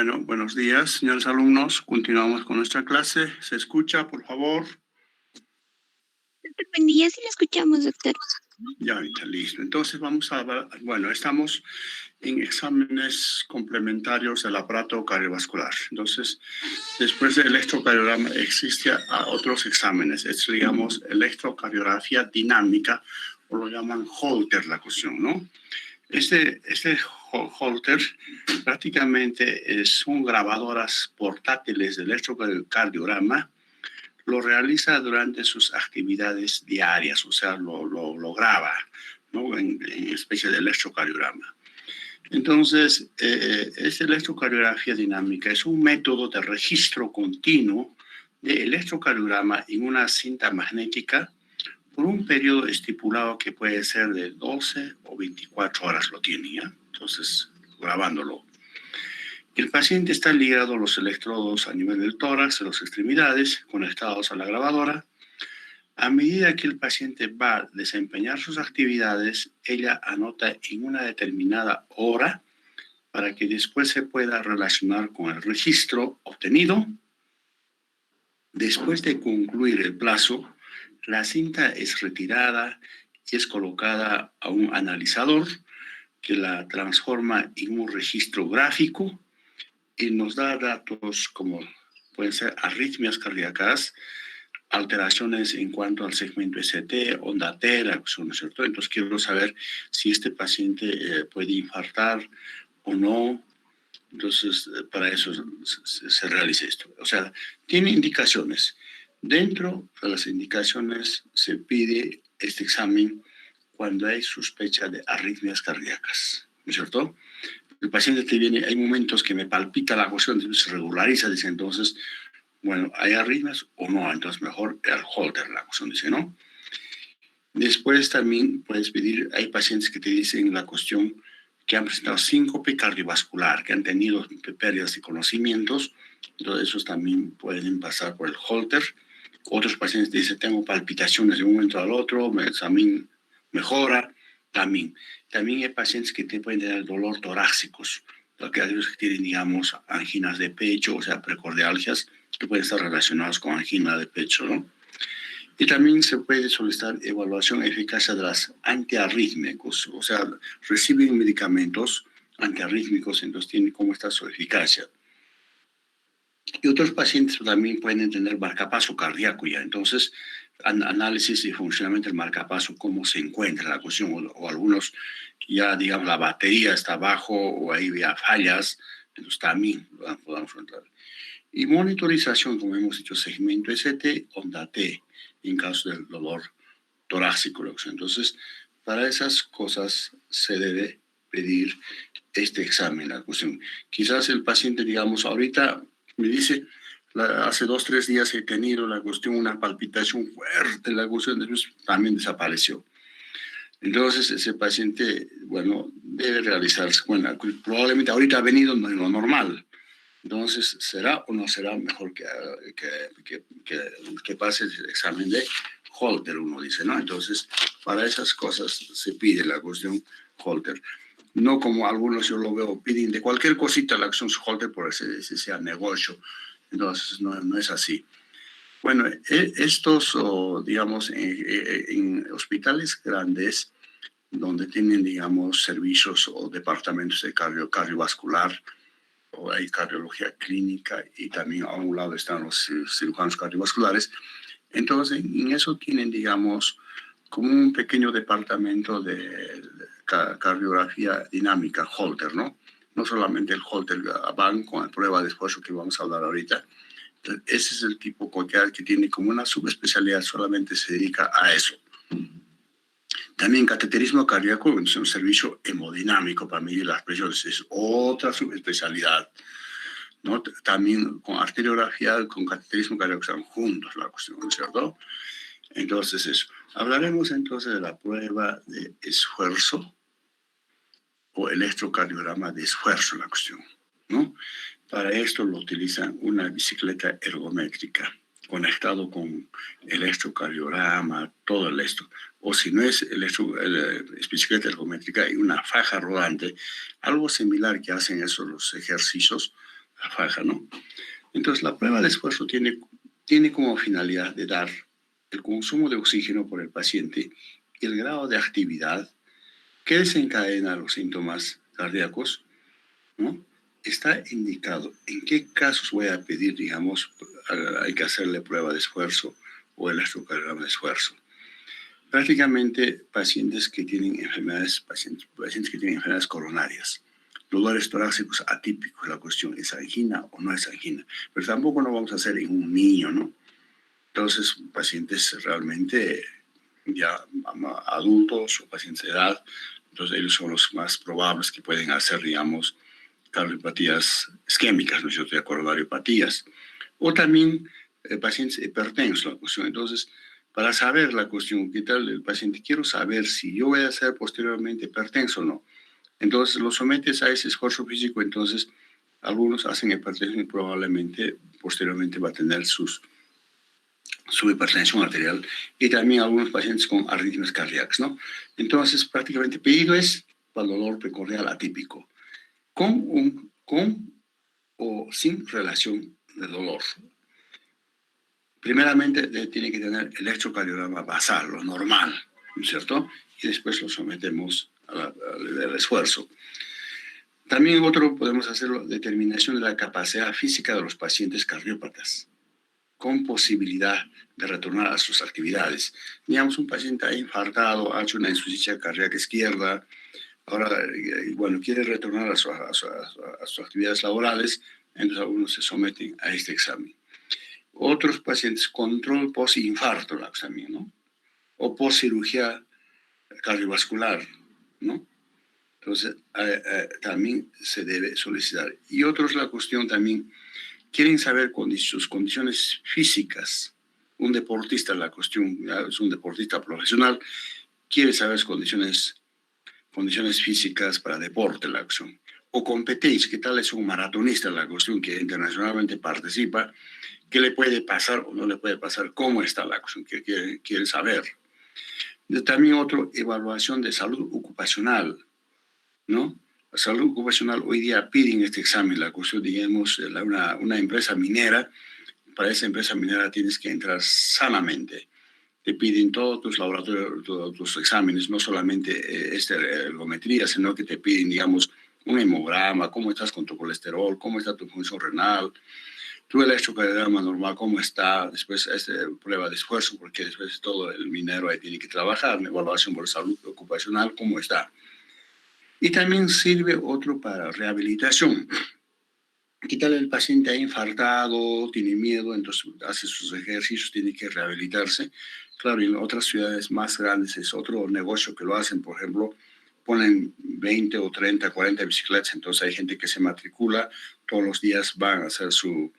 Bueno, buenos días, señores alumnos. Continuamos con nuestra clase. ¿Se escucha, por favor? Doctor, buen día, sí lo escuchamos, doctor. Ya, ahorita, listo. Entonces vamos a ver, bueno, estamos en exámenes complementarios del aparato cardiovascular. Entonces, después del electrocardiograma existen otros exámenes. Es, digamos, electrocardiografía dinámica, o lo llaman Holter la cuestión, ¿no? Este Holter prácticamente son grabadoras portátiles de electrocardiograma. Lo realiza durante sus actividades diarias, o sea, lo graba, ¿no? En especie de electrocardiograma. Entonces, esta electrocardiografía dinámica es un método de registro continuo de electrocardiograma en una cinta magnética por un periodo estipulado que puede ser de 12 o 24 horas lo tiene, ¿ya? Entonces, grabándolo. El paciente está ligado a los electrodos a nivel del tórax, de las extremidades, conectados a la grabadora. A medida que el paciente va a desempeñar sus actividades, ella anota en una determinada hora para que después se pueda relacionar con el registro obtenido. Después de concluir el plazo, la cinta es retirada y es colocada a un analizador que la transforma en un registro gráfico y nos da datos como pueden ser arritmias cardíacas, alteraciones en cuanto al segmento ST, onda T, la cuestión, ¿no es cierto? Entonces quiero saber si este paciente puede infartar o no. Entonces, para eso se realiza esto. O sea, tiene indicaciones. Dentro de las indicaciones se pide este examen cuando hay sospecha de arritmias cardíacas, ¿no es cierto? El paciente te viene, hay momentos que me palpita la cuestión, se regulariza, dice entonces, bueno, ¿hay arritmias o no? Entonces mejor el holter, la cuestión dice, ¿no? Después también puedes pedir, hay pacientes que te dicen la cuestión que han presentado síncope cardiovascular, que han tenido pérdidas de conocimientos, entonces esos también pueden pasar por el holter. Otros pacientes te dicen, tengo palpitaciones de un momento al otro, también mejora, también. También hay pacientes que te pueden tener dolor torácicos, porque hay veces que tienen, digamos, anginas de pecho, o sea, precordialgias, que pueden estar relacionadas con angina de pecho, ¿no? Y también se puede solicitar evaluación eficacia de las antiarrítmicos, o sea, reciben medicamentos antiarrítmicos, entonces tienen cómo está su eficacia. Y otros pacientes también pueden tener marcapaso cardíaco ya, entonces análisis y funcionamiento del marcapaso, cómo se encuentra la cuestión, o algunos ya, digamos, la batería está bajo o hay ya fallas, entonces también podemos entrar. Y monitorización, como hemos dicho, segmento ST, onda T, en caso del dolor torácico. Entonces, para esas cosas se debe pedir este examen, la cuestión. Quizás el paciente, digamos, ahorita me dice, hace 2, 3 días he tenido la cuestión, una palpitación fuerte, la cuestión también desapareció. Entonces, ese paciente, bueno, debe realizarse, bueno, probablemente ahorita ha venido en lo normal. Entonces, ¿será o no será mejor que pase el examen de Holter, uno dice, ¿no? Entonces, para esas cosas se pide la cuestión Holter. No como algunos yo lo veo, piden de cualquier cosita la acción Holter por ese sea negocio. Entonces, no es así. Bueno, estos, digamos, en hospitales grandes, donde tienen, digamos, servicios o departamentos de cardiovascular, o hay cardiología clínica y también a un lado están los cirujanos cardiovasculares. Entonces, en eso tienen, digamos, como un pequeño departamento de cardiografía dinámica, Holter, ¿no? No solamente el Holter, van con la prueba de esfuerzo que vamos a hablar ahorita. Entonces, ese es el tipo que tiene como una subespecialidad, solamente se dedica a eso. También cateterismo cardíaco es un servicio hemodinámico para medir las presiones, es otra subespecialidad, ¿no? También con arteriografía, con cateterismo cardíaco están juntos la cuestión, ¿cierto? Entonces eso. Hablaremos entonces de la prueba de esfuerzo o electrocardiograma de esfuerzo, la cuestión, ¿no? Para esto lo utilizan una bicicleta ergométrica conectado con electrocardiograma, todo esto. O si no es bicicleta ergométrica, hay una faja rodante, algo similar que hacen esos los ejercicios, la faja, ¿no? Entonces, la prueba de esfuerzo tiene como finalidad de dar el consumo de oxígeno por el paciente y el grado de actividad que desencadena los síntomas cardíacos, ¿no? Está indicado en qué casos voy a pedir, digamos, hay que hacerle prueba de esfuerzo o electrocardiograma de esfuerzo. Prácticamente pacientes que tienen pacientes que tienen enfermedades coronarias, dolores torácicos atípicos, la cuestión es angina o no es angina, pero tampoco lo vamos a hacer en un niño, ¿no? Entonces, pacientes realmente ya adultos o pacientes de edad, entonces ellos son los más probables que pueden hacer, digamos, cardiopatías isquémicas, ¿no es cierto?, coronariopatías, o también pacientes hipertensos, la cuestión. Entonces, para saber la cuestión, ¿qué tal el paciente? Quiero saber si yo voy a ser posteriormente hipertenso o no. Entonces, lo sometes a ese esfuerzo físico, entonces, algunos hacen hipertensión y probablemente posteriormente va a tener su hipertensión arterial y también algunos pacientes con arritmias cardíacas, ¿no? Entonces, prácticamente pedido es para dolor precordial atípico, con o sin relación de dolor. Primeramente, tiene que tener electrocardiograma basal, lo normal, ¿no es cierto? Y después lo sometemos al esfuerzo. También otro podemos hacerlo, determinación de la capacidad física de los pacientes cardiópatas, con posibilidad de retornar a sus actividades. Digamos, un paciente ha infartado, ha hecho una insuficiencia cardíaca izquierda, ahora, bueno, quiere retornar a sus actividades laborales, entonces algunos se someten a este examen. Otros pacientes, control post-infarto, también, ¿no? O post-cirugía cardiovascular, ¿no? Entonces, también se debe solicitar. Y otros, la cuestión también, quieren saber sus condiciones físicas. Un deportista, la cuestión, es un deportista profesional, quiere saber sus condiciones físicas para deporte, la cuestión. O competencia, ¿qué tal es un maratonista, la cuestión que internacionalmente participa? ¿Qué le puede pasar o no le puede pasar? ¿Cómo está la cuestión que quiere saber? También otra evaluación de salud ocupacional, ¿no? La salud ocupacional hoy día piden este examen, la cuestión, digamos, una empresa minera, para esa empresa minera tienes que entrar sanamente. Te piden todos tus laboratorios, todos tus exámenes, no solamente ergometría, sino que te piden, digamos, un hemograma, cómo estás con tu colesterol, cómo está tu función renal, tu electrocardiograma normal, cómo está, después prueba de esfuerzo, porque después todo el minero ahí tiene que trabajar, una evaluación por salud ocupacional, cómo está. Y también sirve otro para rehabilitación. ¿Qué tal el paciente ha infartado, tiene miedo, entonces hace sus ejercicios, tiene que rehabilitarse? Claro, y en otras ciudades más grandes es otro negocio que lo hacen, por ejemplo, ponen 20 o 30, 40 bicicletas, entonces hay gente que se matricula, todos los días van a hacer su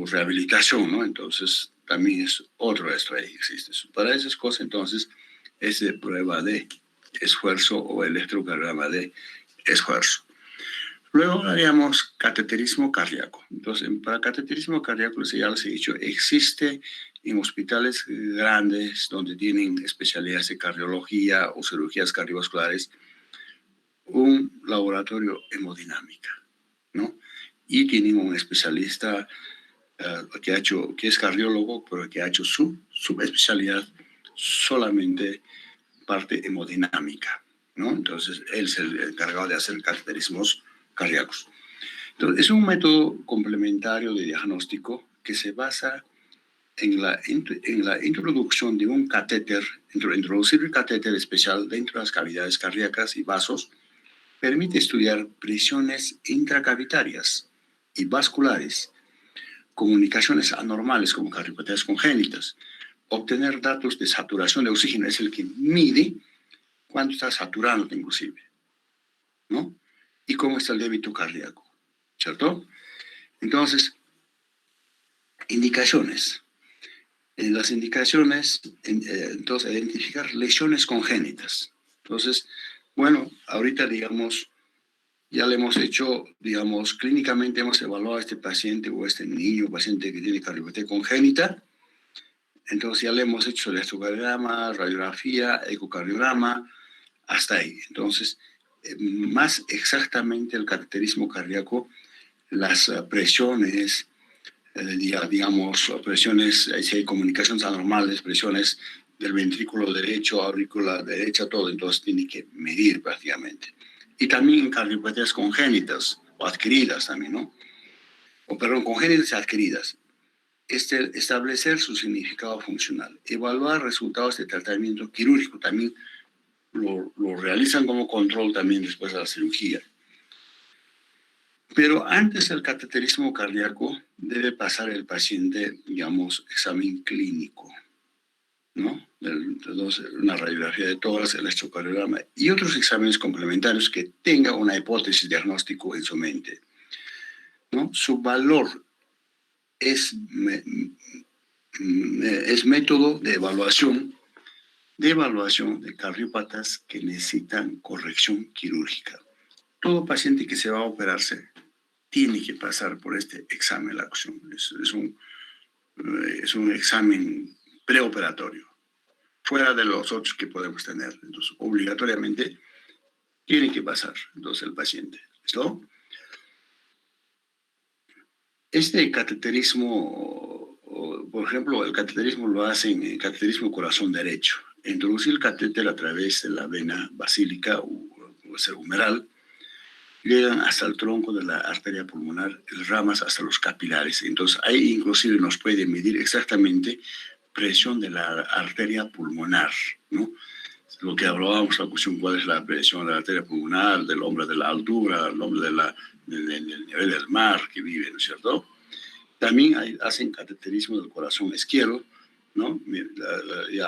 rehabilitación, ¿no? Entonces también es otro esto ahí existe. Para esas cosas, entonces, es de prueba de esfuerzo o electrocardiograma de esfuerzo. Luego haríamos cateterismo cardíaco. Entonces, para cateterismo cardíaco, ya les he dicho, existe en hospitales grandes donde tienen especialidades de cardiología o cirugías cardiovasculares un laboratorio hemodinámica, ¿no? Y tienen un especialista que es cardiólogo, pero que ha hecho su subespecialidad solamente parte hemodinámica, ¿no? Entonces, él es el encargado de hacer cateterismos cardíacos. Entonces, es un método complementario de diagnóstico que se basa en la introducción de un catéter, introducir el catéter especial dentro de las cavidades cardíacas y vasos, permite estudiar presiones intracavitarias y vasculares, comunicaciones anormales como cardiopatías congénitas, obtener datos de saturación de oxígeno, es el que mide cuánto está saturando inclusive, ¿no? Y cómo está el débito cardíaco, ¿cierto? Entonces, indicaciones. En las indicaciones, entonces, identificar lesiones congénitas. Entonces, bueno, ahorita, digamos, ya le hemos hecho, digamos, clínicamente hemos evaluado a este paciente o a este niño, paciente que tiene cardiopatía congénita. Entonces, ya le hemos hecho el electrocardiograma, radiografía, ecocardiograma, hasta ahí. Entonces, más exactamente el cateterismo cardíaco las presiones, digamos, presiones, si hay comunicaciones anormales, presiones del ventrículo derecho, aurícula derecha, todo, entonces tiene que medir prácticamente. Y también cardiopatías congénitas o adquiridas también, ¿no? O perdón, congénitas y adquiridas. Establecer su significado funcional, evaluar resultados de tratamiento quirúrgico, también lo realizan como control también después de la cirugía. Pero antes del cateterismo cardíaco debe pasar el paciente, digamos, examen clínico, ¿no? Una radiografía de tórax, el electrocardiograma y otros exámenes complementarios que tenga una hipótesis diagnóstico en su mente, ¿no? Su valor es método de evaluación de cardiópatas que necesitan corrección quirúrgica. Todo paciente que se va a operarse tiene que pasar por este examen de la acción. Es un examen preoperatorio, fuera de los otros que podemos tener. Entonces, obligatoriamente tiene que pasar entonces el paciente. ¿Listo? Este cateterismo, por ejemplo, el cateterismo lo hacen en cateterismo corazón derecho. Introducir el catéter a través de la vena basílica o humeral, llegan hasta el tronco de la arteria pulmonar, ramas hasta los capilares. Entonces, ahí inclusive nos puede medir exactamente presión de la arteria pulmonar, ¿no? Lo que hablábamos, la cuestión, cuál es la presión de la arteria pulmonar, del hombre de la altura, el hombre del nivel del mar que vive, ¿no es cierto? También hacen cateterismo del corazón izquierdo, ¿no?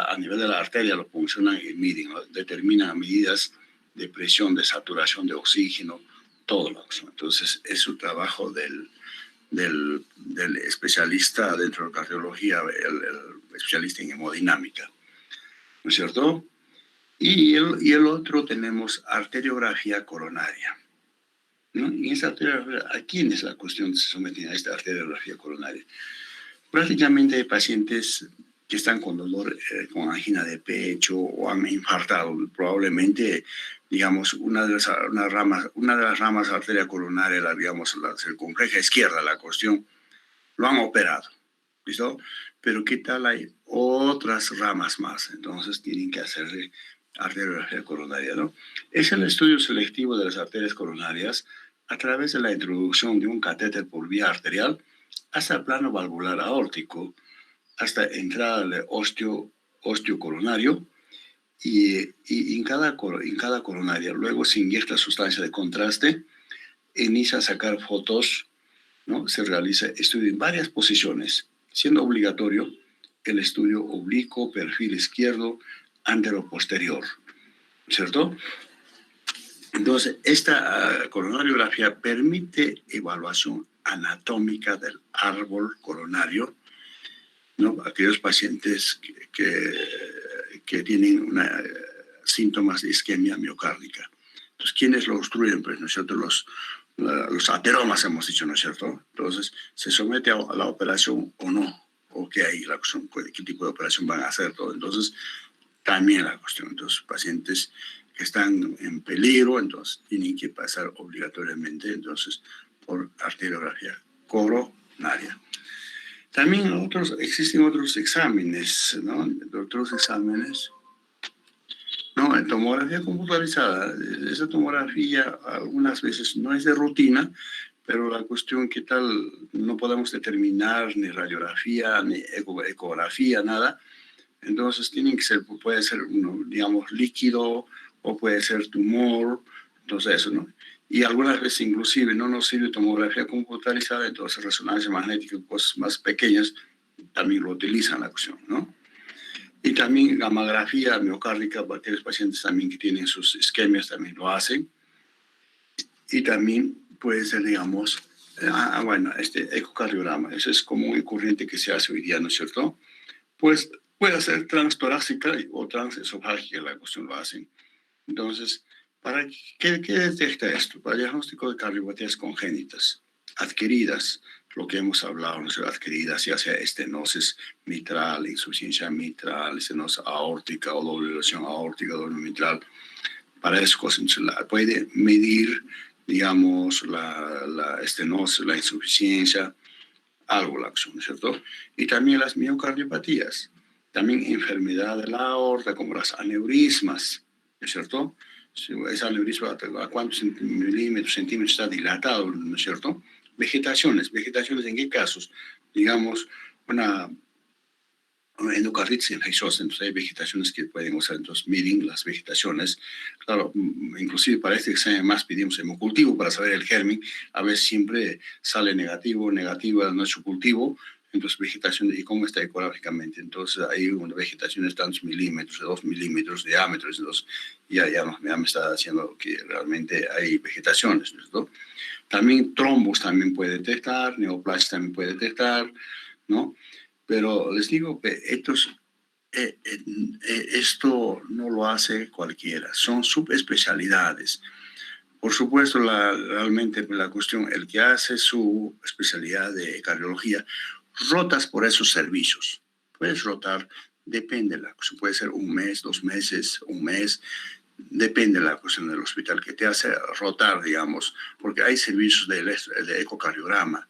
A nivel de la arteria lo funcionan y miden, ¿no? Determinan medidas de presión, de saturación de oxígeno, todo lo que son. Entonces, es su trabajo del especialista dentro de cardiología, el especialista en hemodinámica, ¿no es cierto? Y el otro tenemos arteriografía coronaria, ¿no? Y esa arteriografía, ¿a quién es la cuestión que se someten a esta arteriografía coronaria? Prácticamente hay pacientes que están con dolor, con angina de pecho o han infartado, probablemente, digamos, una de las ramas de arteria coronaria, digamos, la circunfleja izquierda, la cuestión, lo han operado, ¿listo? Pero ¿qué tal hay otras ramas más? Entonces tienen que hacerle arteriografía coronaria, ¿no? Es el estudio selectivo de las arterias coronarias a través de la introducción de un catéter por vía arterial hasta el plano valvular aórtico, hasta entrada del ósteo coronario y en cada coronaria. Luego se inyecta sustancia de contraste, inicia a sacar fotos, ¿no? Se realiza estudio en varias posiciones, siendo obligatorio el estudio oblicuo, perfil izquierdo, antero-posterior, ¿cierto? Entonces, esta coronariografía permite evaluación anatómica del árbol coronario, ¿no? Aquellos pacientes que tienen síntomas de isquemia miocárdica. Entonces, ¿quiénes lo obstruyen? Pues, ¿no es cierto? Los ateromas, hemos dicho, ¿no es cierto? Entonces, ¿se somete a la operación o no? ¿O qué hay? ¿Qué tipo de operación van a hacer? Todo. Entonces, también la cuestión. Entonces, pacientes que están en peligro, entonces tienen que pasar obligatoriamente, entonces, por arteriografía coronaria. También existen otros exámenes, ¿no? Otros exámenes, ¿no? En tomografía computarizada, esa tomografía algunas veces no es de rutina, pero la cuestión que tal no podemos determinar ni radiografía, ni ecografía, nada. Entonces puede ser, digamos, líquido o puede ser tumor, entonces eso, ¿no? Y algunas veces inclusive no nos sirve tomografía computarizada, entonces resonancia magnética, cosas más pequeñas, también lo utilizan la cuestión, ¿no? Y también gammagrafía miocárdica, para aquellos pacientes también que tienen sus isquemias también lo hacen. Y también puede ser, digamos, bueno, este ecocardiograma, eso es común y corriente que se hace hoy día, ¿no es cierto? Pues puede ser transtorácica o transesofágica, la cuestión lo hacen. Entonces, ¿qué detecta esto? Para el diagnóstico de cardiopatías congénitas, adquiridas, lo que hemos hablado, ¿no? Adquiridas, ya sea estenosis mitral, insuficiencia mitral, estenosis aórtica o doble lesión aórtica, doble mitral. Para eso puede medir digamos, la estenosis, la insuficiencia, algo la acción, ¿cierto? Y también las miocardiopatías, también enfermedad de la aorta, como las aneurismas, ¿no es cierto? Si ese aneurisma, ¿a cuántos milímetros, centímetros está dilatado, ¿no es cierto? Vegetaciones, ¿en qué casos? Digamos, una endocarditis infecciosa, entonces hay vegetaciones que pueden usar, entonces miden las vegetaciones, claro, inclusive para este examen más pedimos hemocultivo para saber el germen, a veces siempre sale negativa nuestro cultivo, entonces vegetación y cómo está ecográficamente, entonces hay una vegetación de tantos milímetros, de 2 milímetros de diámetro, entonces ya me está diciendo que realmente hay vegetaciones, ¿no? También trombos también puede detectar, neoplasia también puede detectar, ¿no? Pero les digo que esto no lo hace cualquiera, son subespecialidades. Por supuesto, realmente la cuestión, el que hace su especialidad de cardiología, rotas por esos servicios. Puedes rotar, depende de la cuestión, puede ser un mes, 2 meses, un mes, depende de la cuestión del hospital que te hace rotar, digamos, porque hay servicios de ecocardiograma,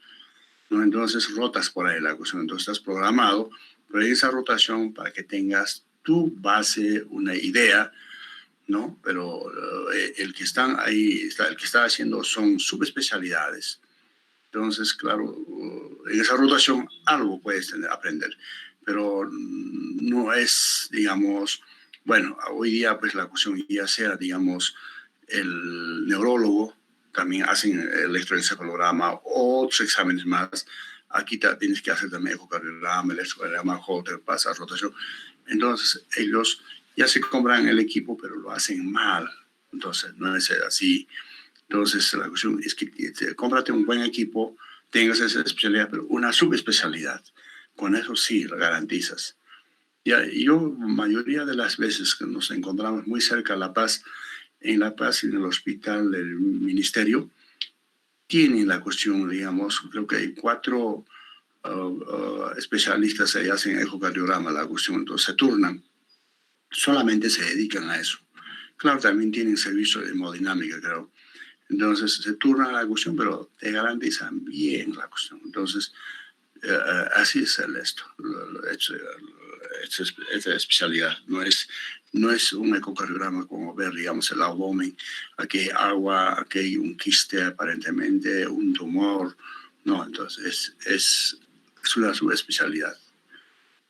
¿no? Entonces rotas por ahí la cuestión, entonces estás programado, pero hay esa rotación para que tengas tu base, una idea, ¿no? Pero el que están ahí, el que está haciendo son subespecialidades. Entonces, claro, en esa rotación algo puedes aprender, pero no es, digamos, bueno, hoy día pues la cuestión ya sea, digamos, el neurólogo, también hacen electroencefalograma, otros exámenes más. Aquí tienes que hacer también ecocardiograma, electrocardiograma, Holter, pasa rotación. Entonces, ellos ya se compran el equipo, pero lo hacen mal. Entonces, no es así. Entonces, la cuestión es que cómprate un buen equipo, tengas esa especialidad, pero una subespecialidad. Con eso sí, lo garantizas. Ya, yo, mayoría de las veces que nos encontramos muy cerca de La Paz, en La Paz, en el hospital del ministerio, tienen la cuestión, digamos, creo que hay 4 especialistas que hacen ecocardiograma, la cuestión, entonces se turnan, solamente se dedican a eso. Claro, también tienen servicio de hemodinámica, creo. Entonces se turnan la cuestión, pero te garantizan bien la cuestión. Entonces, así es el esto. Esta especialidad no es un ecocardiograma como ver, digamos, el abdomen. Aquí hay agua, aquí hay un quiste aparentemente, un tumor. No, entonces es una subespecialidad,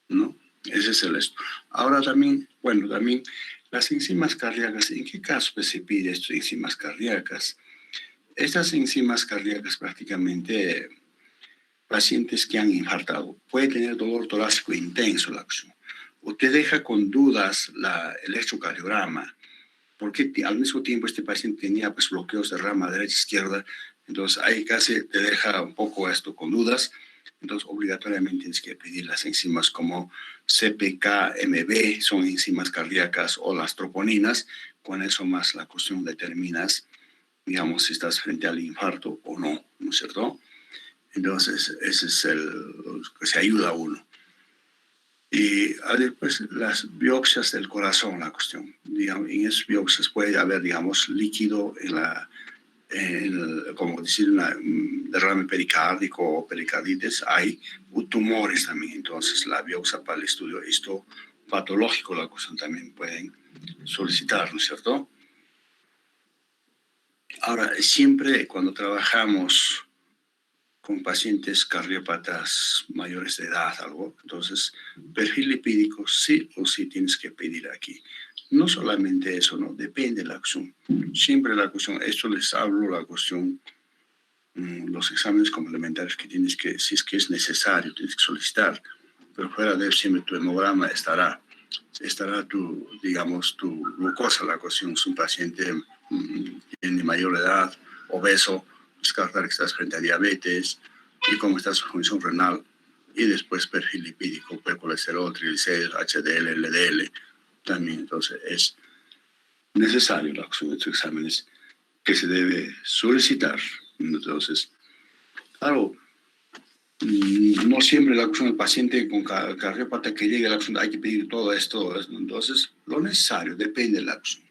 ¿no? Ese es el esto. Ahora también, bueno, también las enzimas cardíacas, ¿en qué caso pues, se pide estas enzimas cardíacas? Estas enzimas cardíacas prácticamente pacientes que han infartado, puede tener dolor torácico intenso la acción, o te deja con dudas el electrocardiograma, porque al mismo tiempo este paciente tenía pues, bloqueos de rama derecha-izquierda, entonces ahí casi te deja un poco esto con dudas, entonces obligatoriamente tienes que pedir las enzimas como CPK-MB, son enzimas cardíacas, o las troponinas, con eso más la cuestión determinas, digamos, si estás frente al infarto o no, ¿no es cierto? Entonces, ese es el que se ayuda a uno. Y después las biopsias del corazón, la cuestión. Digamos, en esas biopsias puede haber, digamos, líquido como decir, un derrame pericárdico o pericarditis. Hay tumores también. Entonces, la biopsia para el estudio histopatológico, la cuestión también pueden solicitar, ¿no es cierto? Ahora, siempre cuando trabajamos con pacientes cardiópatas mayores de edad, algo. Entonces, perfil lipídico sí o sí tienes que pedir aquí. No solamente eso, no, depende de la cuestión. Siempre la cuestión, esto les hablo, la cuestión, los exámenes complementarios que tienes que, si es que es necesario, tienes que solicitar. Pero fuera de eso, siempre tu hemograma estará tu, digamos, tu glucosa, la cuestión. Es un paciente tiene mayor edad, obeso, descartar que estás frente a diabetes y cómo está su función renal. Y después perfil lipídico, colesterol, triglicéridos, HDL, LDL. También, entonces, es necesario la acción de estos exámenes que se debe solicitar. Entonces, claro, no siempre la acción del paciente con cardiópata que llegue a la acción hay que pedir todo esto. Entonces, lo necesario depende de la acción.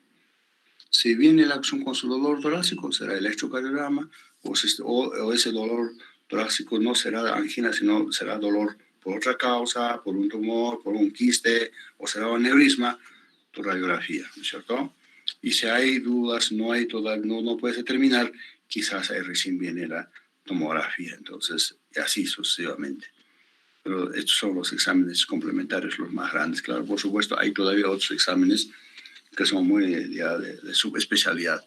Si viene la acción con su dolor torácico, será electrocardiograma, o ese dolor torácico no será de angina, sino será dolor por otra causa, por un tumor, por un quiste, o será un aneurisma, tu radiografía, ¿no es cierto? Y si hay dudas, no puedes determinar, quizás ahí recién viene la tomografía, entonces, y así sucesivamente. Pero estos son los exámenes complementarios los más grandes. Claro, por supuesto, hay todavía otros exámenes que son muy ya de subespecialidad,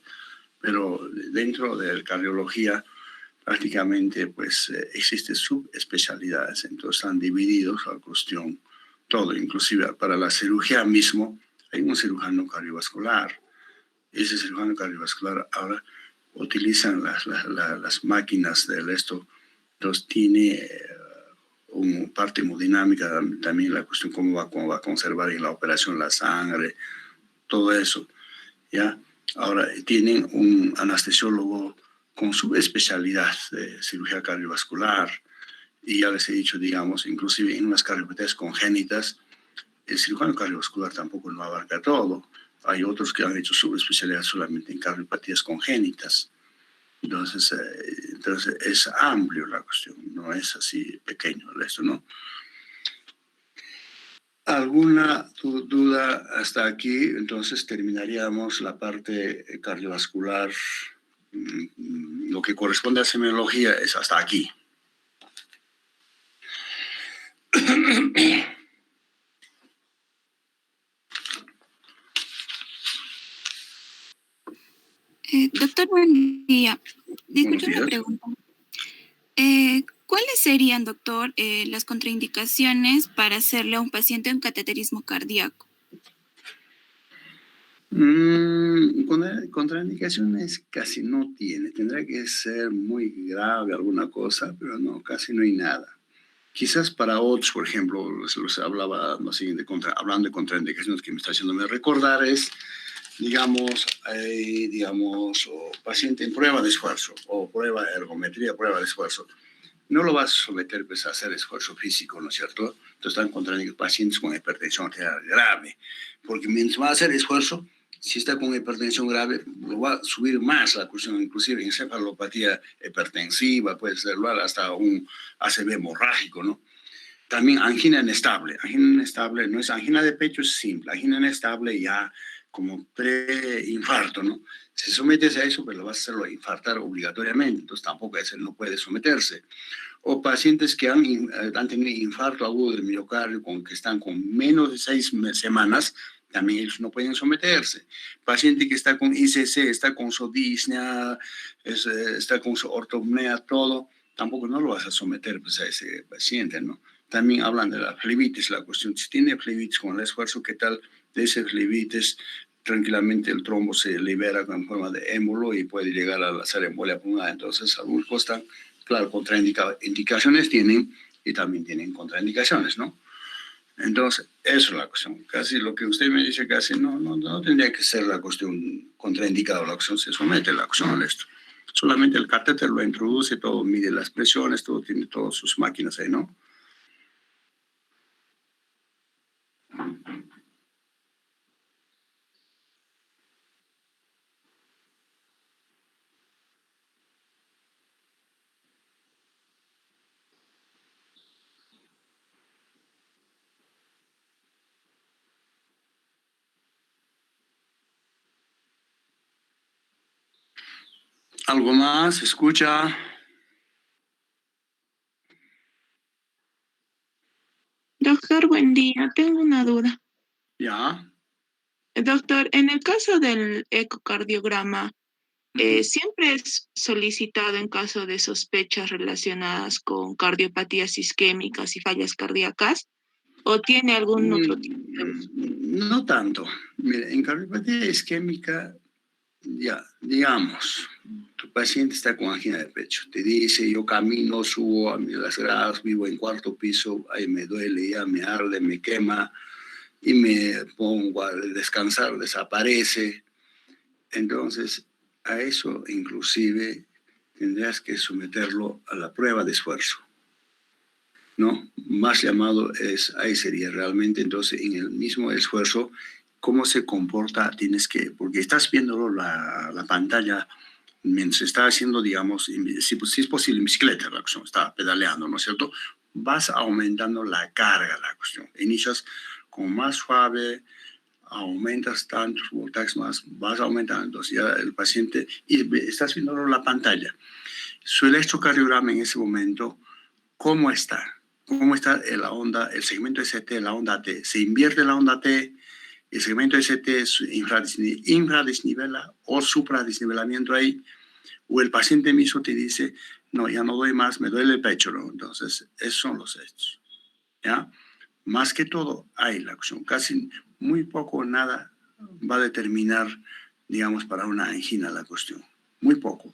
pero dentro de la cardiología prácticamente pues existen subespecialidades, entonces están divididos la cuestión todo, inclusive para la cirugía mismo hay un cirujano cardiovascular. Ese cirujano cardiovascular ahora utilizan las máquinas del esto, entonces tiene una parte hemodinámica, también la cuestión cómo va a conservar en la operación la sangre, todo eso, ¿ya? Ahora, tienen un anestesiólogo con su especialidad de cirugía cardiovascular, y ya les he dicho, digamos, inclusive en unas cardiopatías congénitas, el cirujano cardiovascular tampoco no abarca todo. Hay otros que han hecho su especialidad solamente en cardiopatías congénitas. Entonces es amplio la cuestión, no es así pequeño esto, ¿no? ¿Alguna duda hasta aquí? Entonces terminaríamos la parte cardiovascular. Lo que corresponde a semiología es hasta aquí. Doctor, buen día. Buenos Disculpe una días. pregunta. ¿Cuáles serían, doctor, las contraindicaciones para hacerle a un paciente un cateterismo cardíaco? Contraindicaciones casi no tiene. Tendrá que ser muy grave alguna cosa, pero no, casi no hay nada. Quizás para otros, por ejemplo, los hablaba lo siguiente, hablando de contraindicaciones que me está haciéndome recordar es, digamos, o paciente en prueba de esfuerzo o prueba de ergometría, prueba de esfuerzo. No lo vas a someter pues, a hacer esfuerzo físico, ¿no es cierto? Entonces están contraindicando pacientes con hipertensión arterial grave, porque mientras va a hacer esfuerzo, si está con hipertensión grave, lo va a subir más la cuestión, inclusive encefalopatía hipertensiva, puede ser hasta un ACV hemorrágico, ¿no? También angina inestable. Angina inestable no es angina de pecho, es simple. Angina inestable ya como preinfarto, ¿no? Si sometes a eso, pues lo vas a hacerlo infartar obligatoriamente, entonces tampoco ese no puede someterse. O pacientes que han tenido infarto agudo del miocardio que están con menos de 6 semanas, también ellos no pueden someterse. Paciente que está con ICC, está con su disnea, está con su ortopnea, todo, tampoco no lo vas a someter pues, a ese paciente, ¿no? También hablan de la flebitis, la cuestión, si tiene flebitis con el esfuerzo, ¿qué tal? De ese flebitis, tranquilamente el trombo se libera en forma de émbolo y puede llegar a hacer embolia pulmonar. Entonces, algunos costan, claro, contraindicaciones tienen y también tienen contraindicaciones, ¿no? Entonces, eso es la cuestión. Casi lo que usted me dice, casi no tendría que ser la cuestión contraindicada, la cuestión se somete la cuestión a esto. Solamente el catéter lo introduce, todo mide las presiones, todo tiene todas sus máquinas ahí, ¿no? ¿Algo más? ¿Escucha? Doctor, buen día. Tengo una duda. Ya. Doctor, en el caso del ecocardiograma, Ujú. ¿siempre es solicitado en caso de sospechas relacionadas con cardiopatías isquémicas y fallas cardíacas? ¿O tiene algún otro tipo de uso? No tanto. Mire, en cardiopatía isquémica, ya, digamos, tu paciente está con angina de pecho. Te dice, yo camino, subo a las gradas, vivo en cuarto piso, ahí me duele, ya me arde, me quema, y me pongo a descansar, desaparece. Entonces, a eso inclusive tendrías que someterlo a la prueba de esfuerzo, ¿no? Más llamado es, ahí sería realmente, entonces, en el mismo esfuerzo, cómo se comporta, tienes que, porque estás viendo la pantalla mientras está haciendo, digamos, si es posible en bicicleta, la cuestión está pedaleando, ¿no es cierto? Vas aumentando la carga, la cuestión. Inicias con más suave, aumentas tantos voltajes más, vas aumentando, entonces ya el paciente, y estás viendo la pantalla. Su electrocardiograma en ese momento, ¿cómo está? ¿Cómo está la onda, el segmento ST, la onda T? ¿Se invierte la onda T? ¿El segmento ST infradesnivela o supradesnivelamiento ahí? O el paciente mismo te dice, no, ya no doy más, me duele el pecho, ¿no? Entonces, esos son los hechos, ¿ya? Más que todo, hay la acción. Casi muy poco o nada va a determinar, digamos, para una angina la cuestión. Muy poco.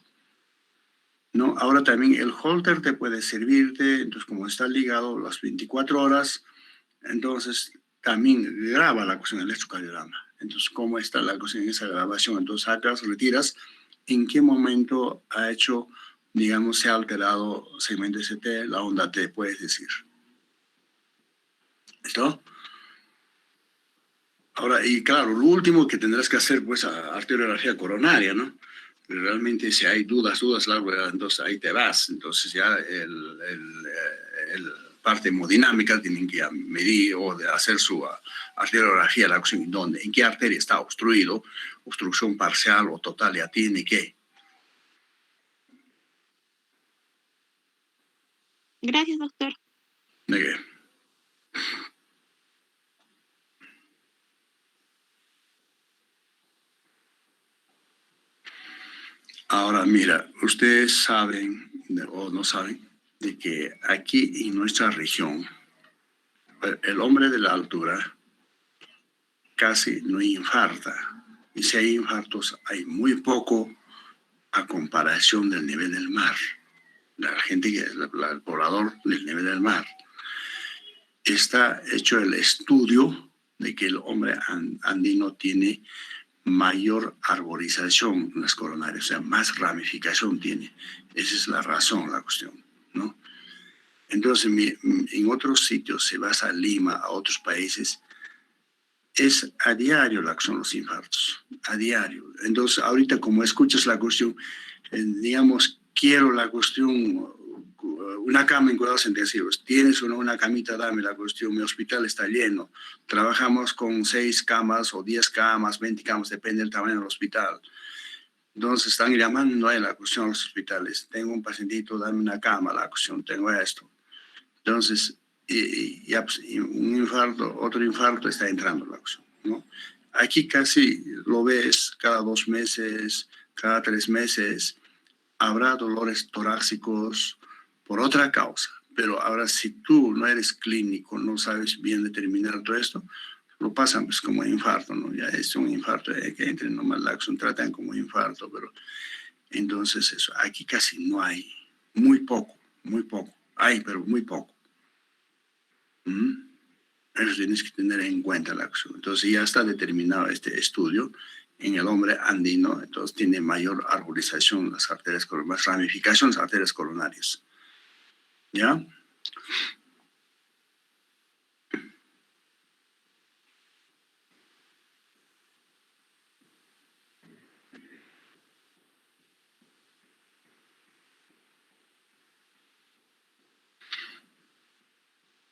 ¿No? Ahora también el holter te puede servirte, entonces como está ligado las 24 horas, entonces también graba la cuestión del electrocardiograma. Entonces, ¿cómo está la cuestión en esa grabación? Entonces, sacas, retiras, ¿en qué momento ha hecho, digamos, se ha alterado segmento ST, la onda T, puedes decir? ¿Listo? Ahora, y claro, lo último que tendrás que hacer, pues, arteriografía coronaria, ¿no? Realmente si hay dudas, entonces ahí te vas. Entonces ya el parte hemodinámica tienen que medir o de hacer su arteriografía, la acción, ¿dónde? ¿En qué arteria está obstruido? Obstrucción parcial o total, ya tiene que. Gracias, doctor. ¿De qué? Ahora, mira, ustedes saben o no saben de que aquí en nuestra región, el hombre de la altura casi no infarta. Y si hay infartos, hay muy poco a comparación del nivel del mar. La gente que es el poblador del nivel del mar. Está hecho el estudio de que el hombre andino tiene mayor arborización en las coronarias, o sea, más ramificación tiene. Esa es la razón, la cuestión, ¿no? Entonces, en otros sitios, se vas a Lima, a otros países, es a diario la que son los infartos, a diario. Entonces, ahorita como escuchas la cuestión, digamos, quiero la cuestión, una cama en cuidados intensivos, tienes una camita, dame la cuestión, mi hospital está lleno, trabajamos con 6 camas o 10 camas, 20 camas, depende del tamaño del hospital. Entonces están llamando a la cuestión a los hospitales, tengo un pacientito, dame una cama, la cuestión, tengo esto. Entonces, y un infarto, otro infarto está entrando la cuestión, ¿no? Aquí casi lo ves cada 2 meses, cada 3 meses, habrá dolores torácicos por otra causa, pero ahora si tú no eres clínico, no sabes bien determinar todo esto, lo pasan pues como infarto, ¿no? Ya es un infarto que entre nomás la acción, tratan como infarto, pero entonces eso, aquí casi no hay, muy poco, hay, pero muy poco. Eso tienes que tener en cuenta la acción. Entonces ya está determinado este estudio en el hombre andino, entonces tiene mayor arborización las arterias coronarias, más ramificación las arterias coronarias. ¿Ya?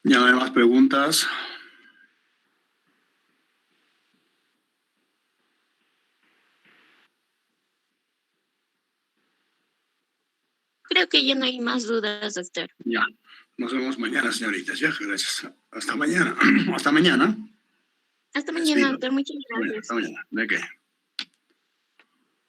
¿Ya no hay más preguntas? Creo que ya no hay más dudas, doctor. Ya. Nos vemos mañana, señoritas. Ya, gracias. Hasta mañana. Hasta mañana. Hasta mañana, doctor. Muchas gracias. Hasta mañana. ¿De qué?